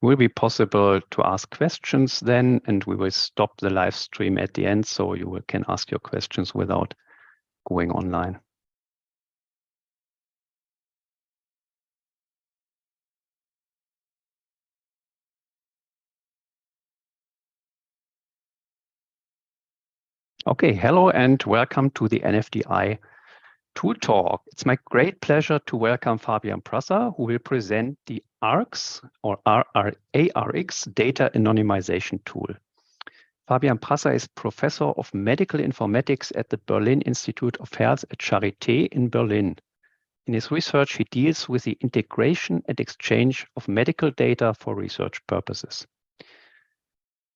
It will be possible to ask questions then, and we will stop the live stream at the end, so you can ask your questions without going online. Okay, hello and welcome to the NFDI ToolTalk. It's my great pleasure to welcome Fabian Prasser, who will present the ARX or ARX Data Anonymization Tool. Fabian Prasser is Professor of Medical Informatics at the Berlin Institute of Health at Charité in Berlin. In his research, he deals with the integration and exchange of medical data for research purposes.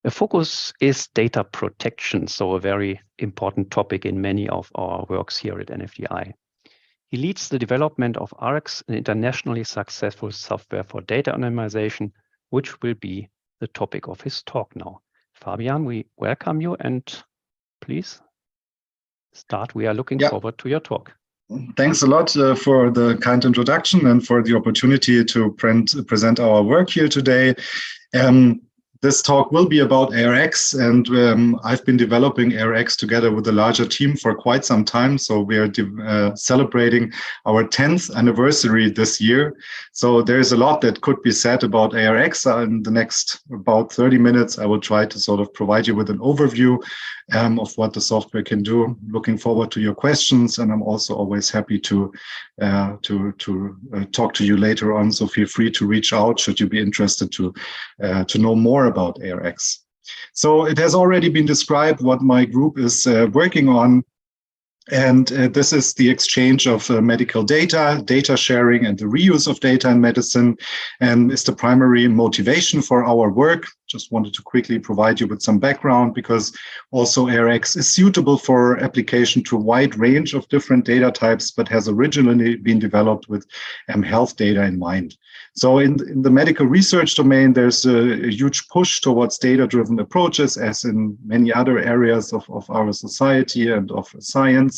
The focus is data protection, so a very important topic in many of our works here at NFDI. He leads the development of ARX, an internationally successful software for data anonymization, which will be the topic of his talk now. Fabian, we welcome you and please start. We are looking forward to your talk. Thanks a lot for the kind introduction and for the opportunity to present our work here today. This talk will be about ARX, and I've been developing ARX together with a larger team for quite some time. So we are celebrating our 10th anniversary this year. So there's a lot that could be said about ARX. In the next about 30 minutes, I will try to sort of provide you with an overview of what the software can do. Looking forward to your questions, and I'm also always happy to talk to you later on. So feel free to reach out should you be interested to know more about ARX. So it has already been described what my group is working on. And this is the exchange of medical data, data sharing, and the reuse of data in medicine, and is the primary motivation for our work. Just wanted to quickly provide you with some background, because also ARX is suitable for application to a wide range of different data types, but has originally been developed with health data in mind. So in the medical research domain, there's a huge push towards data-driven approaches, as in many other areas of our society and of science.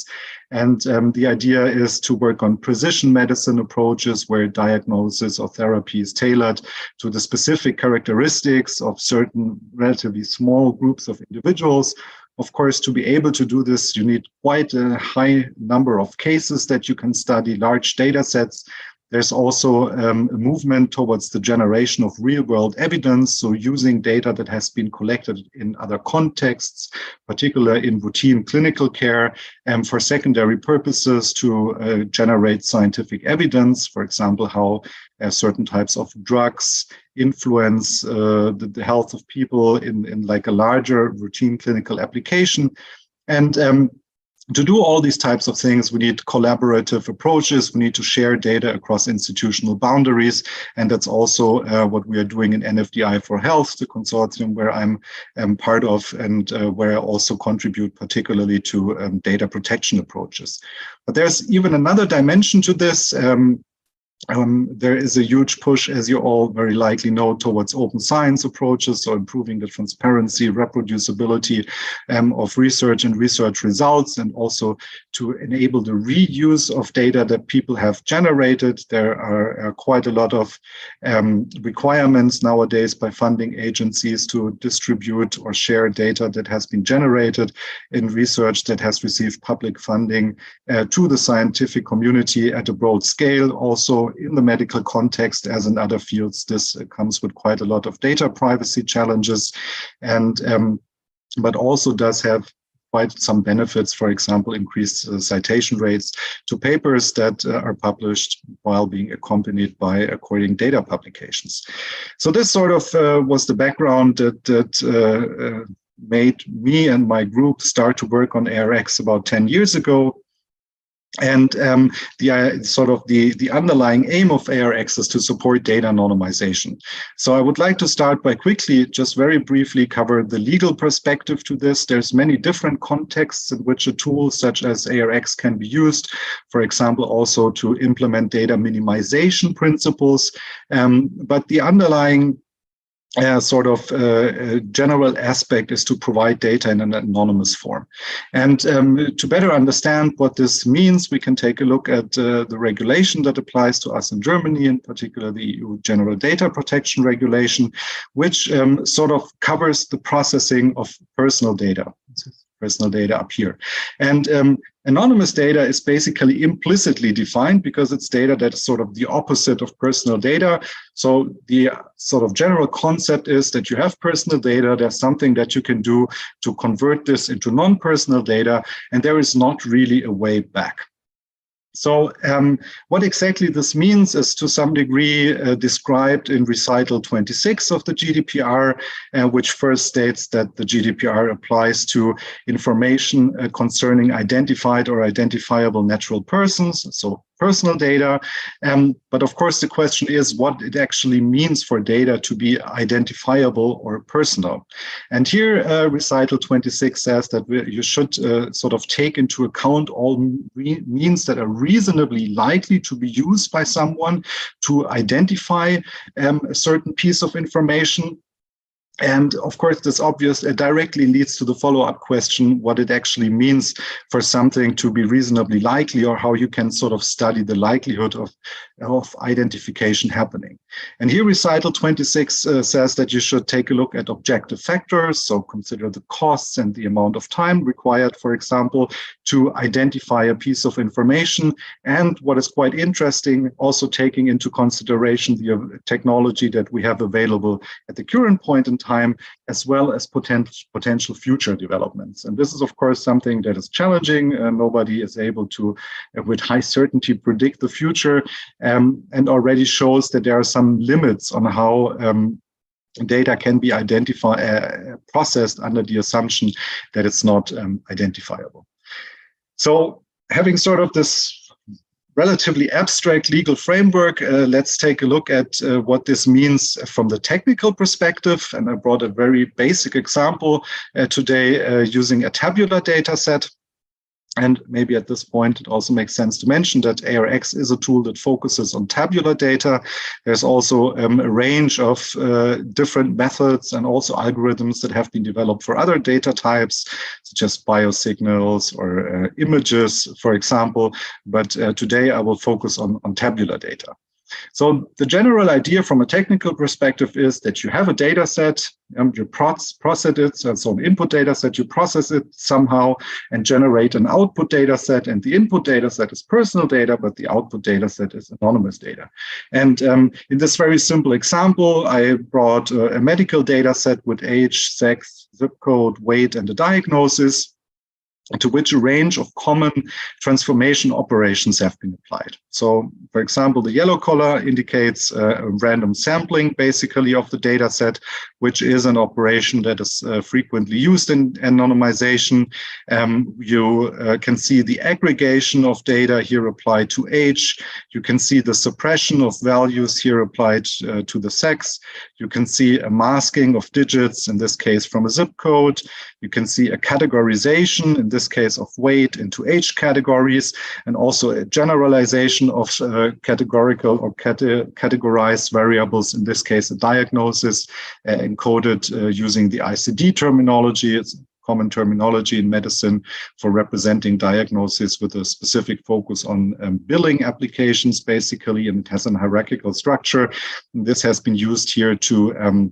And the idea is to work on precision medicine approaches where diagnosis or therapy is tailored to the specific characteristics of certain relatively small groups of individuals. Of course, to be able to do this, you need quite a high number of cases that you can study, large data sets. There's also a movement towards the generation of real-world evidence, so using data that has been collected in other contexts, particularly in routine clinical care, and for secondary purposes to generate scientific evidence, for example, how certain types of drugs influence the health of people in like a larger routine clinical application. And to do all these types of things, we need collaborative approaches. We need to share data across institutional boundaries. And that's also what we are doing in NFDI for Health, the consortium where I'm part of, and where I also contribute particularly to data protection approaches. But there's even another dimension to this. There is a huge push, as you all very likely know, towards open science approaches, so improving the transparency, reproducibility of research and research results, and also to enable the reuse of data that people have generated. There are quite a lot of requirements nowadays by funding agencies to distribute or share data that has been generated in research that has received public funding to the scientific community at a broad scale. Also, in the medical context, as in other fields, this comes with quite a lot of data privacy challenges, and but also does have quite some benefits, for example, increased citation rates to papers that are published while being accompanied by according data publications. So this sort of was the background that made me and my group start to work on ARX about 10 years ago. And the underlying aim of ARX is to support data anonymization. So I would like to start by quickly, just very briefly, cover the legal perspective to this. There's many different contexts in which a tool such as ARX can be used. For example, also to implement data minimization principles. But the underlying general aspect is to provide data in an anonymous form. And to better understand what this means, we can take a look at the regulation that applies to us in Germany, in particular the EU General Data Protection Regulation, which sort of covers the processing of personal data. Personal data up here. And anonymous data is basically implicitly defined because it's data that is sort of the opposite of personal data. So the sort of general concept is that you have personal data, there's something that you can do to convert this into non-personal data, and there is not really a way back. So what exactly this means is to some degree described in recital 26 of the GDPR, which first states that the GDPR applies to information concerning identified or identifiable natural persons, so personal data. But of course, the question is what it actually means for data to be identifiable or personal. And here, recital 26 says that you should sort of take into account all means that are reasonably likely to be used by someone to identify a certain piece of information. And of course, this directly leads to the follow-up question, what it actually means for something to be reasonably likely, or how you can sort of study the likelihood of identification happening. And here recital 26 says that you should take a look at objective factors, so consider the costs and the amount of time required, for example, to identify a piece of information. And what is quite interesting, also taking into consideration the technology that we have available at the current point in time, as well as potential future developments. And this is, of course, something that is challenging. Nobody is able to, with high certainty, predict the future, and already shows that there are some limits on how data can be processed under the assumption that it's not identifiable. So having sort of this relatively abstract legal framework, let's take a look at what this means from the technical perspective. And I brought a very basic example today using a tabular data set. And maybe at this point, it also makes sense to mention that ARX is a tool that focuses on tabular data. There's also a range of different methods and also algorithms that have been developed for other data types, such as biosignals or images, for example. But today, I will focus on tabular data. So the general idea from a technical perspective is that you have a data set, you process it, so an input data set, you process it somehow and generate an output data set. And the input data set is personal data, but the output data set is anonymous data. And in this very simple example, I brought a medical data set with age, sex, zip code, weight, and a diagnosis, to which a range of common transformation operations have been applied. So, for example, the yellow color indicates a random sampling, basically, of the data set, which is an operation that is frequently used in anonymization. You can see the aggregation of data here applied to age. You can see the suppression of values here applied to the sex. You can see a masking of digits, in this case from a zip code. You can see a categorization, in this case of weight, into age categories, and also a generalization of categorical or categorized variables, in this case a diagnosis, encoded using the ICD terminology. It's common terminology in medicine for representing diagnosis with a specific focus on billing applications, basically, and it has a hierarchical structure. And this has been used here to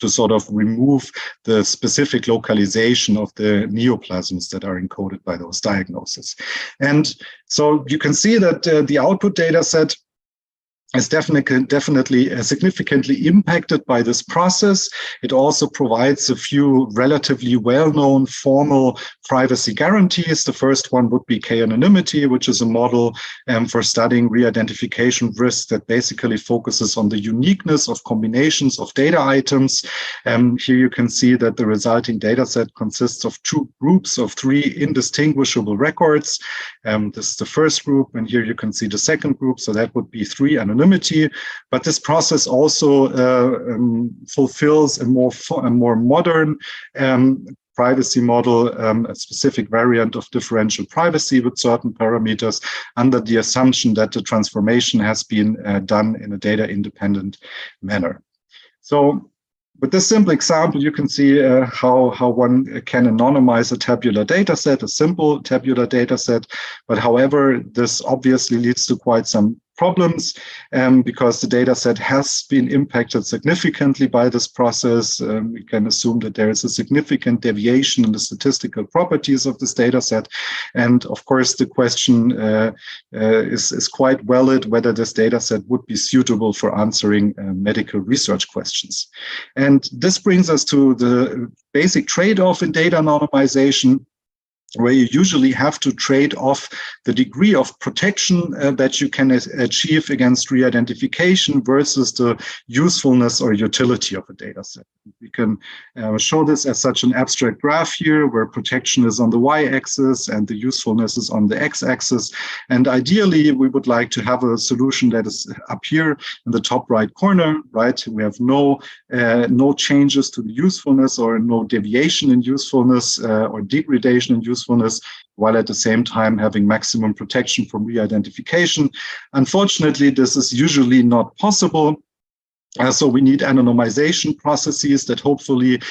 sort of remove the specific localization of the neoplasms that are encoded by those diagnoses. And so you can see that the output data set is definitely significantly impacted by this process. It also provides a few relatively well-known formal privacy guarantees. The first one would be k-anonymity, which is a model for studying re-identification risks that basically focuses on the uniqueness of combinations of data items. Here you can see that the resulting data set consists of two groups of three indistinguishable records. This is the first group, and here you can see the second group. So that would be three anonymity. But this process also fulfills a more modern privacy model, a specific variant of differential privacy with certain parameters, under the assumption that the transformation has been done in a data-independent manner. So with this simple example, you can see how one can anonymize a tabular data set, a simple tabular data set. But however, this obviously leads to quite some problems because the data set has been impacted significantly by this process. We can assume that there is a significant deviation in the statistical properties of this data set. And of course, the question is quite valid whether this data set would be suitable for answering medical research questions. And this brings us to the basic trade-off in data anonymization, where you usually have to trade off the degree of protection that you can achieve against re-identification versus the usefulness or utility of a data set. We can show this as such an abstract graph here, where protection is on the y-axis and the usefulness is on the x-axis. And ideally, we would like to have a solution that is up here in the top right corner, right? We have no changes to the usefulness or no deviation in usefulness or degradation in usefulness, while at the same time having maximum protection from re-identification. Unfortunately, this is usually not possible. So we need anonymization processes that hopefully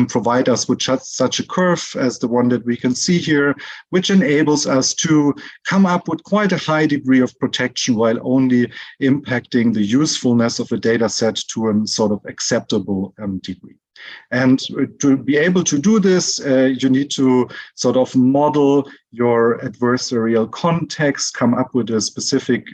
provide us with such a curve as the one that we can see here, which enables us to come up with quite a high degree of protection while only impacting the usefulness of a data set to a sort of acceptable degree. And to be able to do this, you need to sort of model your adversarial context, come up with a specific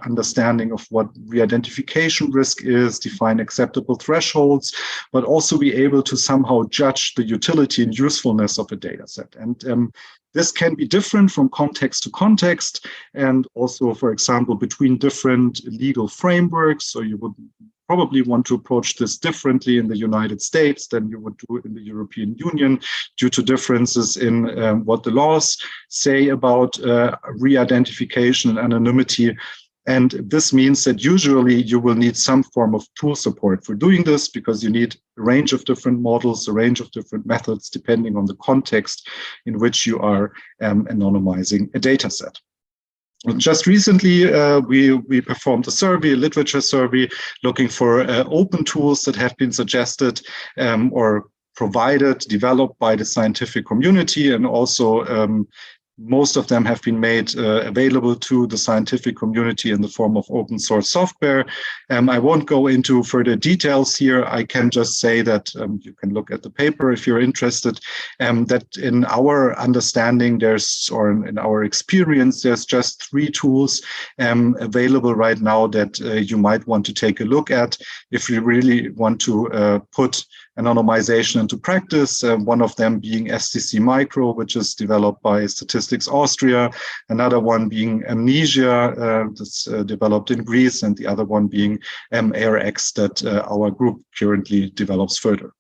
understanding of what re-identification risk is, define acceptable thresholds, but also be able to somehow judge the utility and usefulness of a data set. And this can be different from context to context, and also, for example, between different legal frameworks. So you would probably want to approach this differently in the United States than you would do in the European Union, due to differences in what the laws say about re-identification and anonymity. And this means that usually you will need some form of tool support for doing this, because you need a range of different models, a range of different methods, depending on the context in which you are anonymizing a data set. Just recently, we performed a survey, a literature survey, looking for open tools that have been suggested or provided, developed by the scientific community, and also most of them have been made available to the scientific community in the form of open source software. I won't go into further details here. I can just say that you can look at the paper if you're interested, that in our understanding or in our experience, there's just 3 tools available right now that you might want to take a look at if you really want to put anonymization into practice, one of them being STC Micro, which is developed by Statistics Austria, another one being Amnesia, that's developed in Greece, and the other one being ARX that our group currently develops further.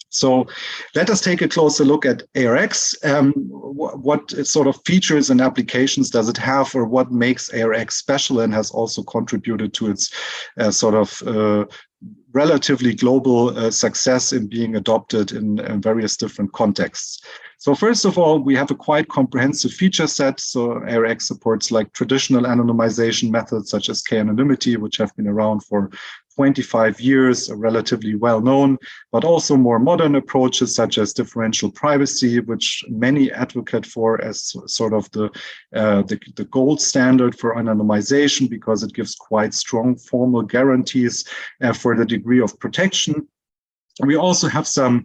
So let us take a closer look at ARX. What sort of features and applications does it have, or what makes ARX special and has also contributed to its sort of relatively global success in being adopted in various different contexts. So first of all, we have a quite comprehensive feature set. So ARX supports like traditional anonymization methods such as k-anonymity, which have been around for 25 years, relatively well known, but also more modern approaches such as differential privacy, which many advocate for as sort of the gold standard for anonymization, because it gives quite strong formal guarantees for the degree of protection. We also have some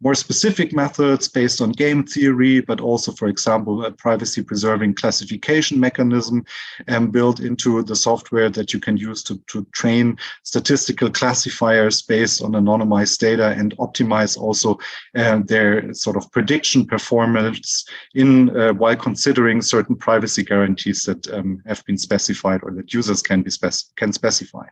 more specific methods based on game theory, but also, for example, a privacy-preserving classification mechanism built into the software that you can use to train statistical classifiers based on anonymized data and optimize also their sort of prediction performance while considering certain privacy guarantees that have been specified or that users can specify.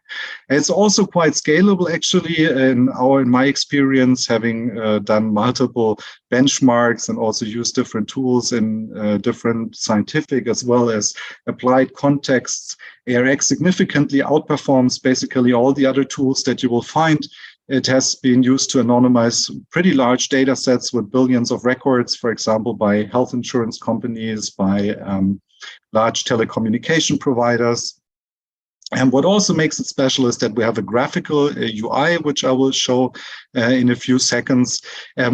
And it's also quite scalable, actually, in my experience, having done multiple benchmarks and also used different tools in different scientific as well as applied contexts. ARX significantly outperforms basically all the other tools that you will find. It has been used to anonymize pretty large data sets with billions of records, for example, by health insurance companies, by large telecommunication providers. And what also makes it special is that we have a graphical UI, which I will show in a few seconds,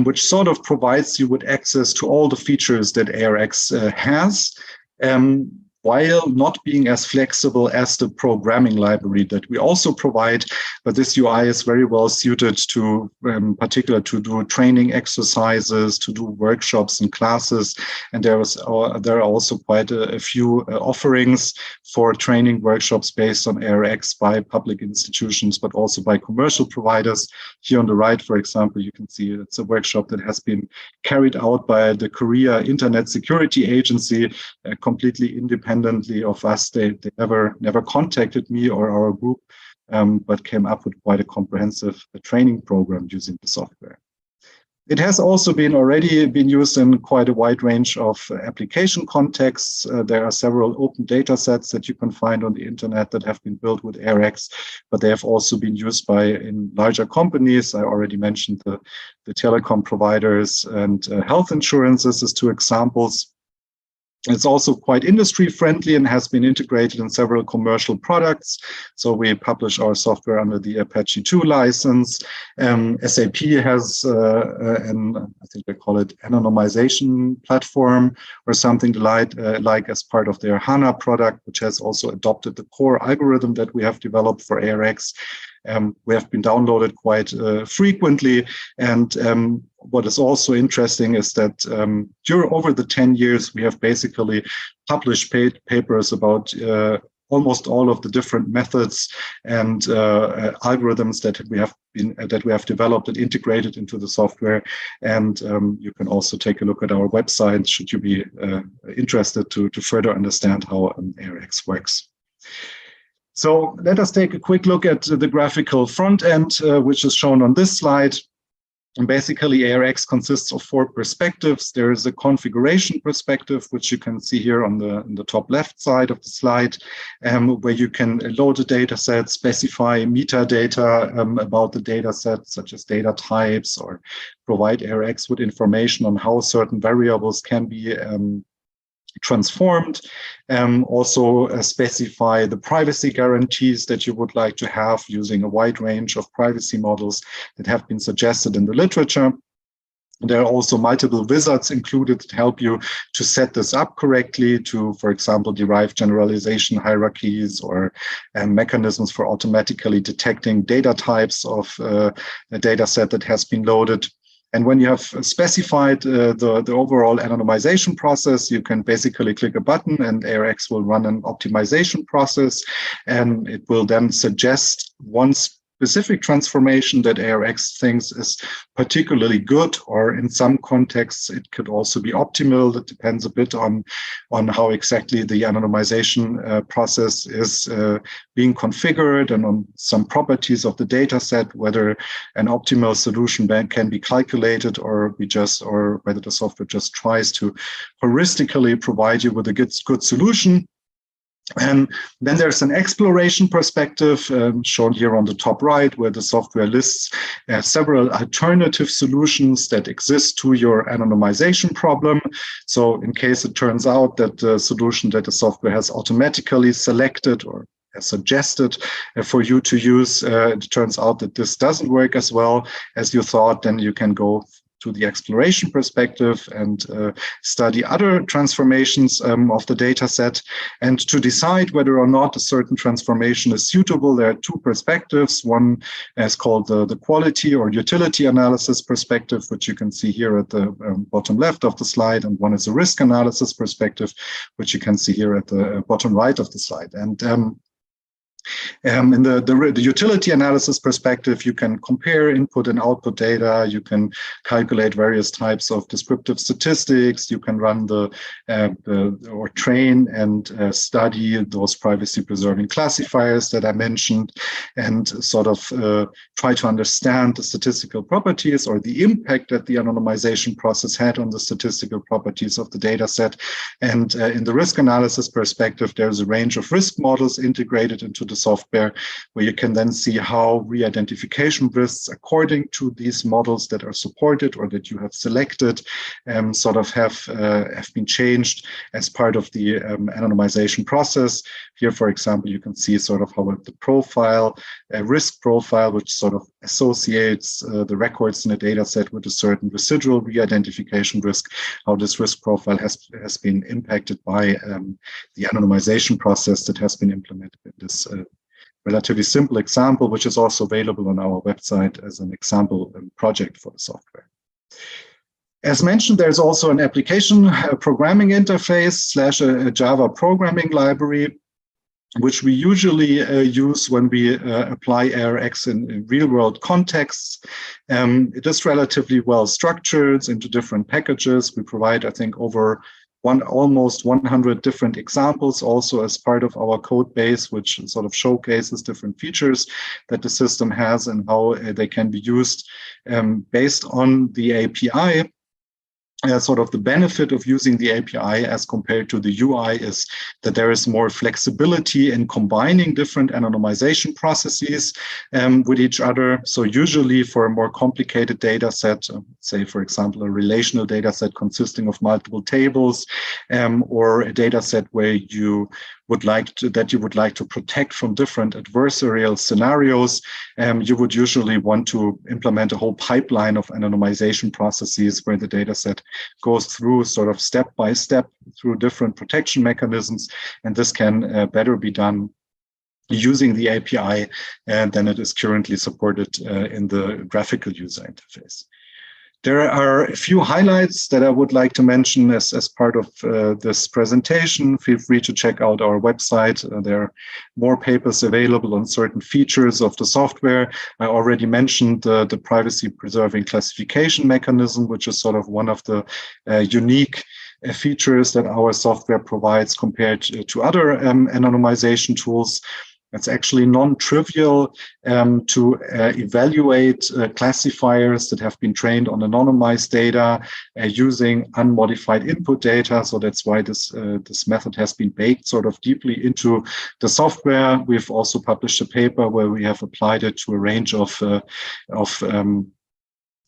which sort of provides you with access to all the features that ARX has, while not being as flexible as the programming library that we also provide. But this UI is very well suited to, particular to do training exercises, to do workshops and classes. And there are also quite a few offerings for training workshops based on ARX by public institutions, but also by commercial providers. Here on the right, for example, you can see it's a workshop that has been carried out by the Korea Internet Security Agency, completely independently of us. They never contacted me or our group, but came up with quite a comprehensive training program using the software. It has also already been used in quite a wide range of application contexts. There are several open data sets that you can find on the internet that have been built with ARX, but they have also been used in larger companies. I already mentioned the telecom providers and health insurances as two examples. It's also quite industry friendly and has been integrated in several commercial products. So we publish our software under the Apache 2 license. SAP has, I think they call it anonymization platform or something like as part of their HANA product, which has also adopted the core algorithm that we have developed for ARX. We have been downloaded quite frequently. And what is also interesting is that over the 10 years, we have basically published papers about almost all of the different methods and algorithms that we have developed and integrated into the software. And you can also take a look at our website should you be interested to further understand how ARX works. So let us take a quick look at the graphical front end, which is shown on this slide. And basically, ARX consists of 4 perspectives. There is a configuration perspective, which you can see here on the top left side of the slide, where you can load a data set, specify metadata about the data set, such as data types, or provide ARX with information on how certain variables can be transformed. Also specify the privacy guarantees that you would like to have using a wide range of privacy models that have been suggested in the literature. There are also multiple wizards included to help you to set this up correctly, to, for example, derive generalization hierarchies or mechanisms for automatically detecting data types of a data set that has been loaded. And when you have specified the overall anonymization process, you can basically click a button and ARX will run an optimization process, and it will then suggest one specific transformation that ARX thinks is particularly good, or in some contexts, it could also be optimal. That depends a bit on how exactly the anonymization process is being configured and on some properties of the data set, whether an optimal solution can be calculated or whether the software just tries to heuristically provide you with a good solution. And then there's an exploration perspective shown here on the top right, where the software lists several alternative solutions that exist to your anonymization problem. So in case it turns out that the solution that the software has automatically selected or has suggested for you to use, it turns out that this doesn't work as well as you thought, then you can go to the exploration perspective and study other transformations of the data set. And to decide whether or not a certain transformation is suitable, there are 2 perspectives. One is called the quality or utility analysis perspective, which you can see here at the bottom left of the slide. And one is a risk analysis perspective, which you can see here at the bottom right of the slide. And in the utility analysis perspective, you can compare input and output data. You can calculate various types of descriptive statistics. You can run or train and study those privacy-preserving classifiers that I mentioned, and sort of try to understand the statistical properties or the impact that the anonymization process had on the statistical properties of the data set. And in the risk analysis perspective, there's a range of risk models integrated into the software, where you can then see how re-identification risks according to these models that are supported or that you have selected sort of have been changed as part of the anonymization process. Here, for example, you can see sort of how the profile, risk profile, which sort of associates the records in a data set with a certain residual re-identification risk, how this risk profile has been impacted by the anonymization process that has been implemented in this relatively simple example, which is also available on our website as an example project for the software. As mentioned, there's also an application programming interface / a Java programming library, which we usually use when we apply ARX in real-world contexts. It is relatively well structured into different packages. We provide, I think, over almost 100 different examples also as part of our code base, which sort of showcases different features that the system has and how they can be used based on the API. Sort of the benefit of using the API as compared to the UI is that there is more flexibility in combining different anonymization processes with each other. So usually for a more complicated data set, say, for example, a relational data set consisting of multiple tables, or a data set where you would like to protect from different adversarial scenarios, you would usually want to implement a whole pipeline of anonymization processes where the data set goes through sort of step by step through different protection mechanisms, and this can better be done using the API than it is currently supported in the graphical user interface. There are a few highlights that I would like to mention as part of this presentation. Feel free to check out our website. There are more papers available on certain features of the software. I already mentioned the privacy-preserving classification mechanism, which is sort of one of the unique features that our software provides compared to other anonymization tools. It's actually non-trivial to evaluate classifiers that have been trained on anonymized data using unmodified input data. So that's why this method has been baked sort of deeply into the software. We've also published a paper where we have applied it to a range of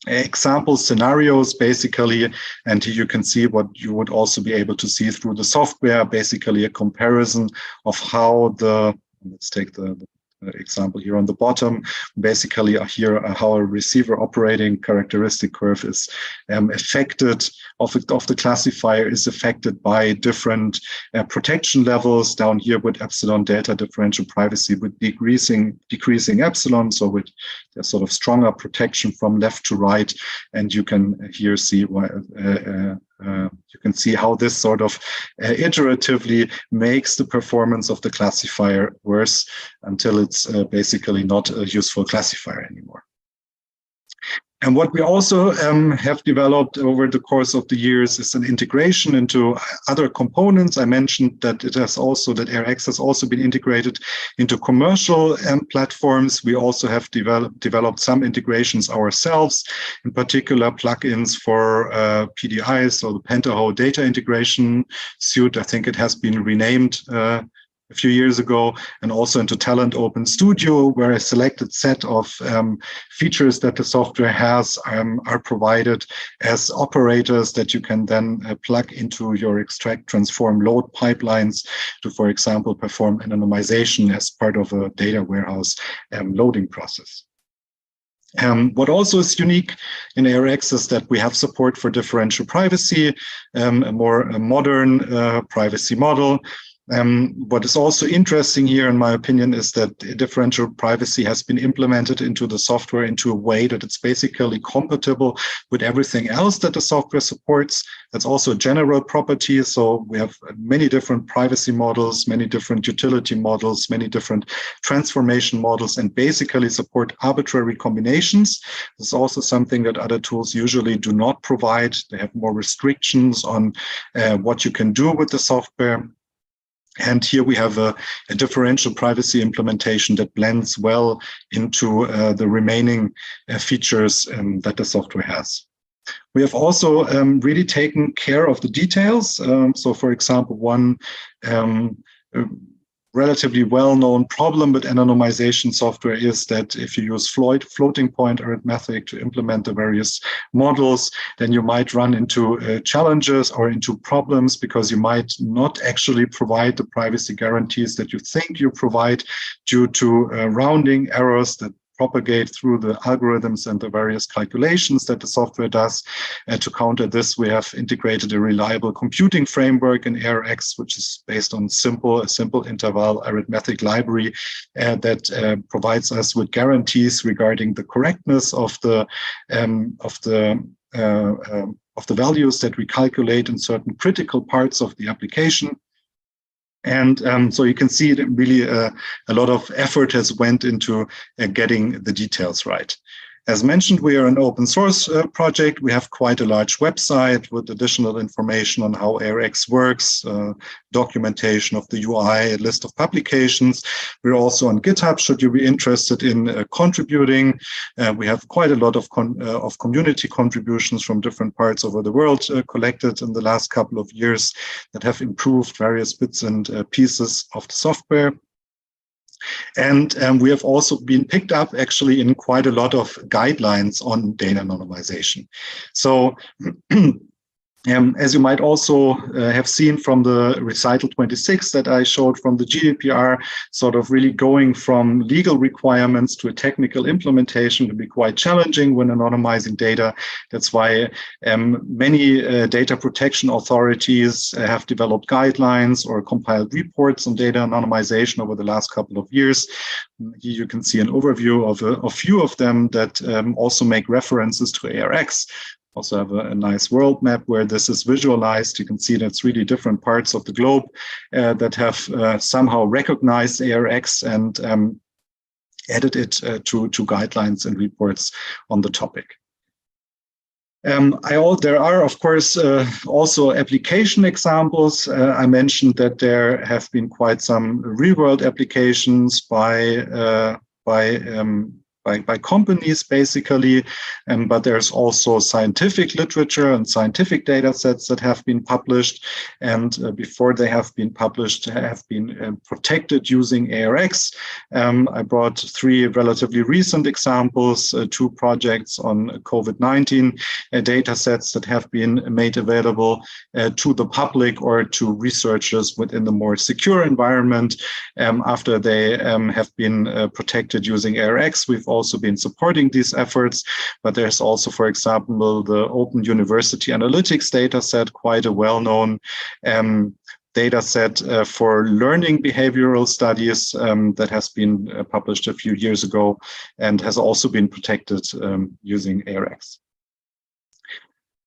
example scenarios, basically, and here you can see what you would also be able to see through the software, basically a comparison of how let's take the example here on the bottom. Basically, here how a receiver operating characteristic curve is affected of the classifier is affected by different protection levels. Down here with epsilon delta differential privacy with decreasing epsilon, so with a sort of stronger protection from left to right, and you can here see why. You can see how this sort of iteratively makes the performance of the classifier worse until it's basically not a useful classifier anymore. And what we also have developed over the course of the years is an integration into other components. I mentioned that ARX has also been integrated into commercial platforms. We also have developed some integrations ourselves, in particular plugins for PDIs, so the Pentaho data integration suite. I think it has been renamed a few years ago, and also into Talent Open Studio, where a selected set of features that the software has are provided as operators that you can then plug into your extract, transform, load pipelines to, for example, perform anonymization as part of a data warehouse loading process. What also is unique in ARX is that we have support for differential privacy, a more modern privacy model. What is also interesting here, in my opinion, is that differential privacy has been implemented into the software into a way that it's basically compatible with everything else that the software supports. That's also a general property. So we have many different privacy models, many different utility models, many different transformation models, and basically support arbitrary combinations. This is also something that other tools usually do not provide. They have more restrictions on what you can do with the software. And here we have a differential privacy implementation that blends well into the remaining features that the software has. We have also really taken care of the details. So, for example, one relatively well-known problem with anonymization software is that if you use floating point arithmetic to implement the various models, then you might run into challenges or into problems because you might not actually provide the privacy guarantees that you think you provide due to rounding errors that propagate through the algorithms and the various calculations that the software does. To counter this, we have integrated a reliable computing framework in ARX, which is based on a simple interval arithmetic library that provides us with guarantees regarding the correctness of the values that we calculate in certain critical parts of the application. And so you can see that really a lot of effort has went into getting the details right. As mentioned, we are an open source project. We have quite a large website with additional information on how ARX works, documentation of the UI, a list of publications. We're also on GitHub, should you be interested in contributing. We have quite a lot of community contributions from different parts over the world collected in the last couple of years that have improved various bits and pieces of the software. And we have also been picked up actually in quite a lot of guidelines on data anonymization. So as you might also have seen from the recital 26 that I showed from the GDPR, sort of really going from legal requirements to a technical implementation can be quite challenging when anonymizing data. That's why many data protection authorities have developed guidelines or compiled reports on data anonymization over the last couple of years. Here you can see an overview of a few of them that also make references to ARX. Also have a nice world map where this is visualized. You can see that's really different parts of the globe that have somehow recognized ARX and added it to guidelines and reports on the topic. There are, of course, also application examples. I mentioned that there have been quite some real-world applications by companies, basically, but there's also scientific literature and scientific data sets that have been published, and before they have been published, have been protected using ARX. I brought three relatively recent examples, two projects on COVID-19 data sets that have been made available to the public or to researchers within the more secure environment after they have been protected using ARX. We've also been supporting these efforts, but there's also, for example, the Open University Analytics data set, quite a well-known data set for learning behavioral studies that has been published a few years ago and has also been protected using ARX.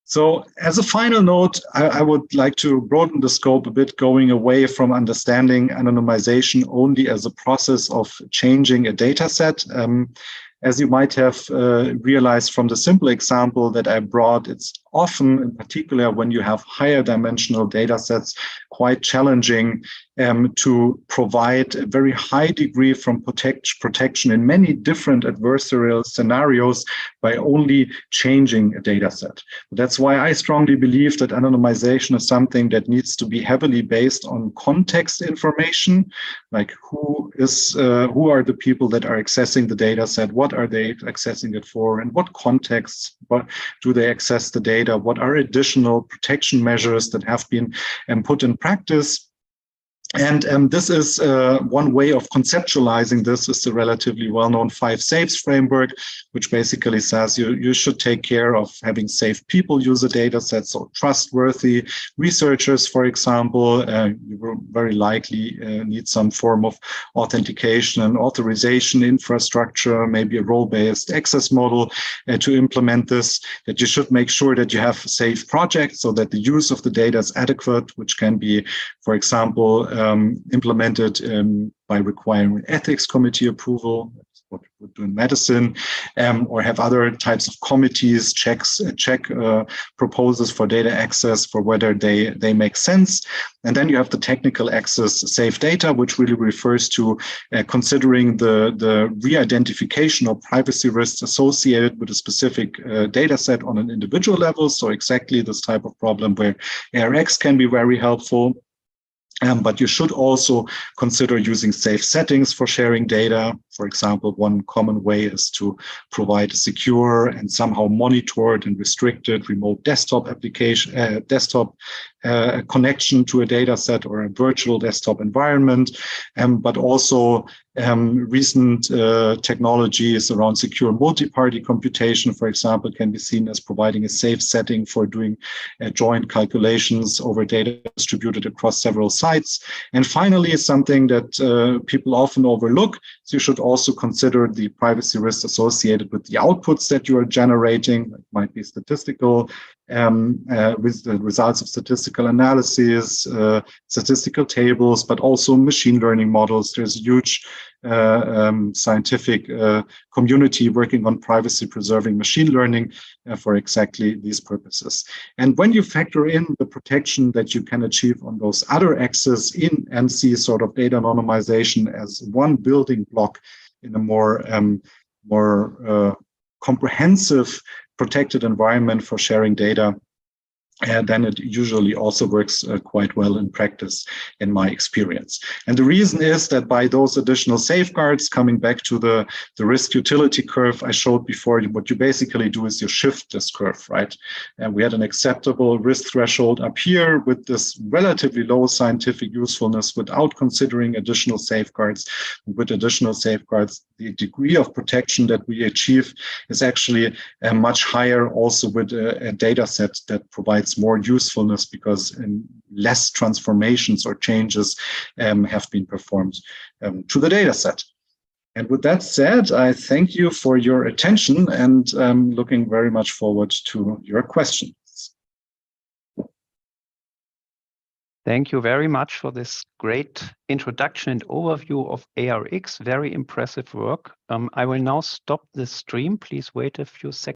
So as a final note, I would like to broaden the scope a bit, going away from understanding anonymization only as a process of changing a data set. As you might have realized from the simple example that I brought, it's often, in particular, when you have higher dimensional data sets, quite challenging to provide a very high degree from protection in many different adversarial scenarios by only changing a data set. That's why I strongly believe that anonymization is something that needs to be heavily based on context information, like who are the people that are accessing the data set, what are they accessing it for, and what contexts do they access the data, what are additional protection measures that have been put in practice. And this is one way of conceptualizing this is the relatively well-known 5 SAFEs framework, which basically says you should take care of having safe people use a data set, so trustworthy researchers, for example. You will very likely need some form of authentication and authorization infrastructure, maybe a role-based access model to implement this, that you should make sure that you have safe projects so that the use of the data is adequate, which can be, for example, implemented by requiring ethics committee approval, that's what we do in medicine, or have other types of committees check proposals for data access for whether they make sense. And then you have the technical access safe data, which really refers to considering the re-identification or privacy risks associated with a specific data set on an individual level. So exactly this type of problem where ARX can be very helpful. But you should also consider using safe settings for sharing data. For example, one common way is to provide a secure and somehow monitored and restricted remote desktop application, connection to a data set or a virtual desktop environment. But also recent technologies around secure multi-party computation, for example, can be seen as providing a safe setting for doing joint calculations over data distributed across several sites. And finally, something that people often overlook, so you should also consider the privacy risks associated with the outputs that you are generating. It might be statistical, with the results of statistical analysis, statistical tables, but also machine learning models. There's a huge scientific community working on privacy preserving machine learning for exactly these purposes. And when you factor in the protection that you can achieve on those other axes and see sort of data anonymization as one building block in a more comprehensive protected environment for sharing data, then it usually also works quite well in practice, in my experience. And the reason is that by those additional safeguards, coming back to the risk utility curve I showed before, what you basically do is you shift this curve, right? And we had an acceptable risk threshold up here with this relatively low scientific usefulness without considering additional safeguards. With additional safeguards, the degree of protection that we achieve is actually much higher, also with a data set that provides more usefulness because less transformations or changes have been performed to the data set. And with that said, I thank you for your attention and I'm looking very much forward to your questions. Thank you very much for this great introduction and overview of ARX. Very impressive work. I will now stop the stream. Please wait a few seconds.